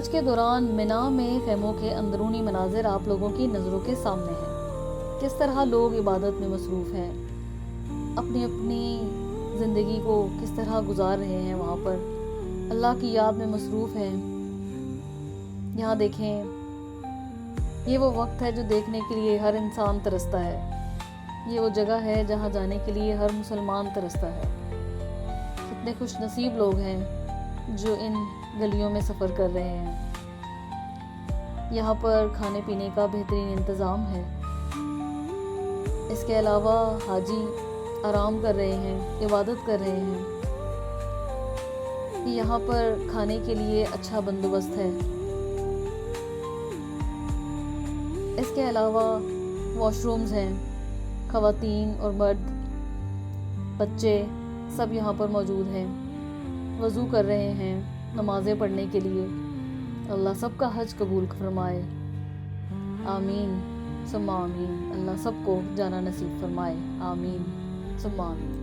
حج کے دوران منا میں خیموں کے اندرونی مناظر آپ لوگوں کی نظروں کے سامنے ہیں۔ کس طرح لوگ عبادت میں مصروف ہیں، اپنی اپنی زندگی کو کس طرح گزار رہے ہیں، وہاں پر اللہ کی یاد میں مصروف ہیں۔ یہاں دیکھیں، یہ وہ وقت ہے جو دیکھنے کے لیے ہر انسان ترستا ہے۔ یہ وہ جگہ ہے جہاں جانے کے لیے ہر مسلمان ترستا ہے۔ کتنے خوش نصیب لوگ ہیں جو ان گلیوں میں سفر کر رہے ہیں۔ یہاں پر کھانے پینے کا بہترین انتظام ہے۔ اس کے علاوہ حاجی آرام کر رہے ہیں، عبادت کر رہے ہیں۔ یہاں پر کھانے کے لیے اچھا بندوبست ہے۔ اس کے علاوہ واش رومز ہیں، خواتین اور مرد، بچے سب یہاں پر موجود ہیں، وضو کر رہے ہیں نمازیں پڑھنے کے لیے۔ اللہ سب کا حج قبول فرمائے، آمین ثم آمین۔ اللہ سب کو جانا نصیب فرمائے، آمین ثم آمین۔